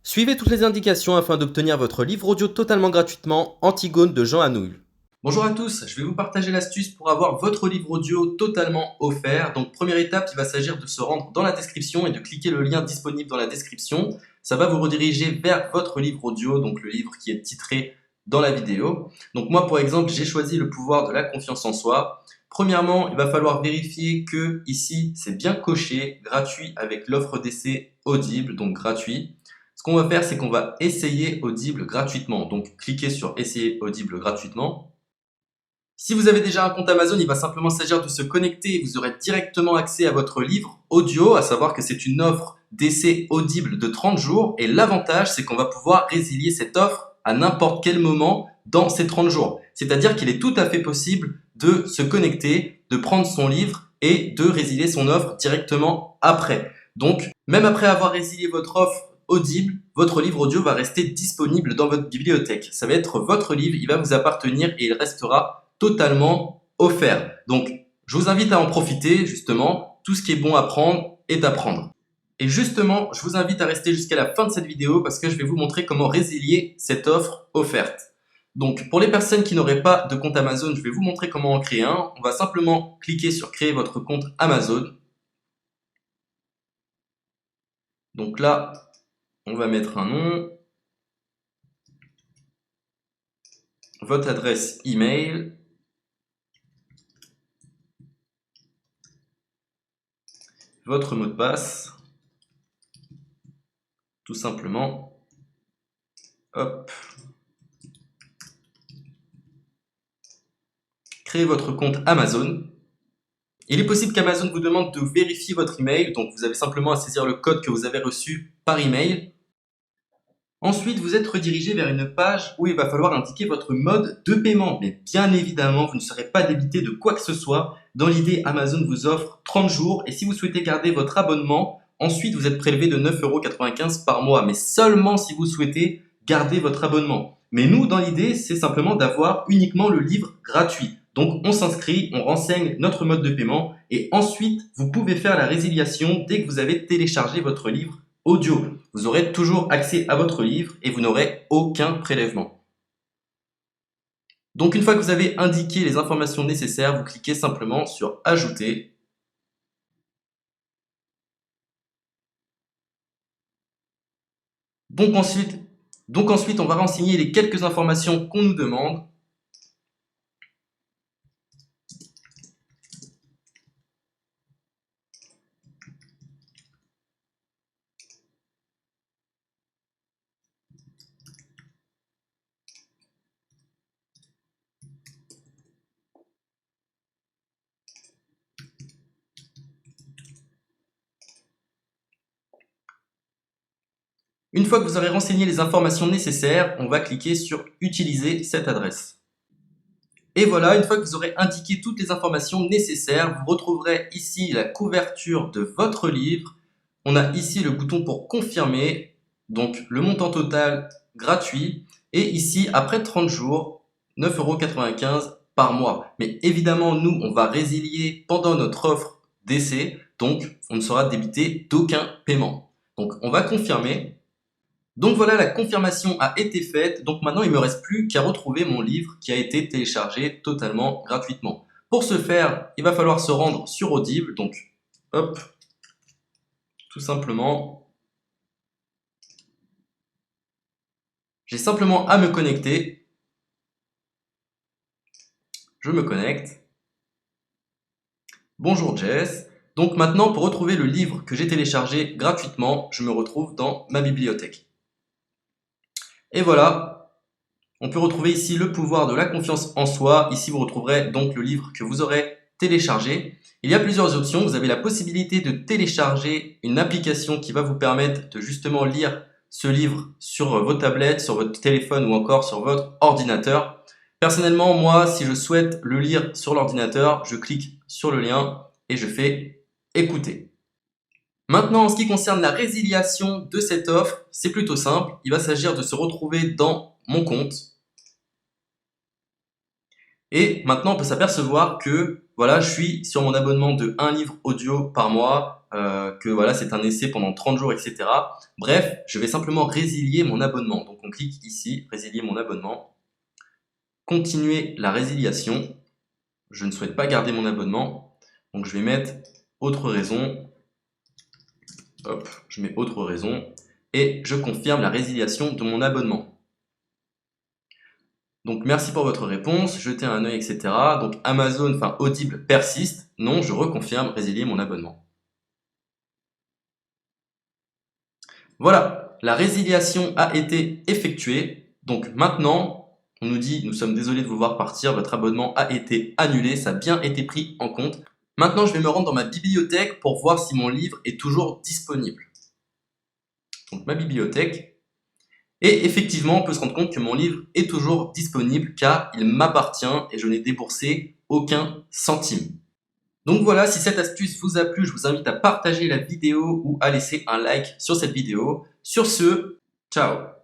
Suivez toutes les indications afin d'obtenir votre livre audio totalement gratuitement, Antigone de Jean Anouilh. Bonjour à tous, je vais vous partager l'astuce pour avoir votre livre audio totalement offert. Donc première étape, il va s'agir de se rendre dans la description et de cliquer le lien disponible dans la description. Ça va vous rediriger vers votre livre audio, donc le livre qui est titré dans la vidéo. Donc moi par exemple, j'ai choisi le pouvoir de la confiance en soi. Premièrement, il va falloir vérifier que ici c'est bien coché, gratuit avec l'offre d'essai Audible, donc gratuit. Ce qu'on va faire, c'est qu'on va essayer Audible gratuitement. Donc, cliquez sur Essayer Audible gratuitement. Si vous avez déjà un compte Amazon, il va simplement s'agir de se connecter et vous aurez directement accès à votre livre audio, à savoir que c'est une offre d'essai Audible de 30 jours. Et l'avantage, c'est qu'on va pouvoir résilier cette offre à n'importe quel moment dans ces 30 jours. C'est-à-dire qu'il est tout à fait possible de se connecter, de prendre son livre et de résilier son offre directement après. Donc, même après avoir résilié votre offre Audible, votre livre audio va rester disponible dans votre bibliothèque. Ça va être votre livre, il va vous appartenir et il restera totalement offert. Donc, je vous invite à en profiter, justement. Tout ce qui est bon à prendre est à prendre. Et justement, je vous invite à rester jusqu'à la fin de cette vidéo parce que je vais vous montrer comment résilier cette offre offerte. Donc, pour les personnes qui n'auraient pas de compte Amazon, je vais vous montrer comment en créer un. On va simplement cliquer sur créer votre compte Amazon. Donc là, on va mettre un nom, votre adresse email, votre mot de passe, tout simplement. Hop. Créez votre compte Amazon. Il est possible qu'Amazon vous demande de vérifier votre email, donc vous avez simplement à saisir le code que vous avez reçu par email. Ensuite, vous êtes redirigé vers une page où il va falloir indiquer votre mode de paiement. Mais bien évidemment, vous ne serez pas débité de quoi que ce soit. Dans l'idée, Amazon vous offre 30 jours et si vous souhaitez garder votre abonnement, ensuite vous êtes prélevé de 9,95 € par mois, mais seulement si vous souhaitez garder votre abonnement. Mais nous, dans l'idée, c'est simplement d'avoir uniquement le livre gratuit. Donc on s'inscrit, on renseigne notre mode de paiement et ensuite vous pouvez faire la résiliation dès que vous avez téléchargé votre livre audio. Vous aurez toujours accès à votre livre et vous n'aurez aucun prélèvement. Donc une fois que vous avez indiqué les informations nécessaires, vous cliquez simplement sur Ajouter. Donc ensuite, on va renseigner les quelques informations qu'on nous demande. Une fois que vous aurez renseigné les informations nécessaires, on va cliquer sur Utiliser cette adresse. Et voilà, une fois que vous aurez indiqué toutes les informations nécessaires, vous retrouverez ici la couverture de votre livre. On a ici le bouton pour confirmer, donc le montant total gratuit. Et ici, après 30 jours, 9,95 € par mois. Mais évidemment, nous, on va résilier pendant notre offre d'essai, donc on ne sera débité d'aucun paiement. Donc on va confirmer. Donc voilà, la confirmation a été faite, donc maintenant il ne me reste plus qu'à retrouver mon livre qui a été téléchargé totalement gratuitement. Pour ce faire, il va falloir se rendre sur Audible, donc hop, tout simplement, j'ai simplement à me connecter, je me connecte, bonjour Jess, donc maintenant pour retrouver le livre que j'ai téléchargé gratuitement, je me retrouve dans ma bibliothèque. Et voilà, on peut retrouver ici le pouvoir de la confiance en soi. Ici, vous retrouverez donc le livre que vous aurez téléchargé. Il y a plusieurs options. Vous avez la possibilité de télécharger une application qui va vous permettre de justement lire ce livre sur vos tablettes, sur votre téléphone ou encore sur votre ordinateur. Personnellement, moi, si je souhaite le lire sur l'ordinateur, je clique sur le lien et je fais écouter. Maintenant, en ce qui concerne la résiliation de cette offre, c'est plutôt simple. Il va s'agir de se retrouver dans mon compte. Et maintenant, on peut s'apercevoir que voilà, je suis sur mon abonnement de 1 livre audio par mois. que voilà, c'est un essai pendant 30 jours, etc. Bref, je vais simplement résilier mon abonnement. Donc on clique ici, résilier mon abonnement, continuer la résiliation. Je ne souhaite pas garder mon abonnement, donc je vais mettre autre raison. Hop, je mets autre raison et je confirme la résiliation de mon abonnement. Donc merci pour votre réponse, jetez un œil, etc. Donc Amazon, enfin Audible persiste. Non, je reconfirme, résilier mon abonnement. Voilà, la résiliation a été effectuée. Donc maintenant, on nous dit, nous sommes désolés de vous voir partir, votre abonnement a été annulé, ça a bien été pris en compte. Maintenant, je vais me rendre dans ma bibliothèque pour voir si mon livre est toujours disponible. Donc ma bibliothèque. Et effectivement, on peut se rendre compte que mon livre est toujours disponible car il m'appartient et je n'ai déboursé aucun centime. Donc voilà, si cette astuce vous a plu, je vous invite à partager la vidéo ou à laisser un like sur cette vidéo. Sur ce, ciao!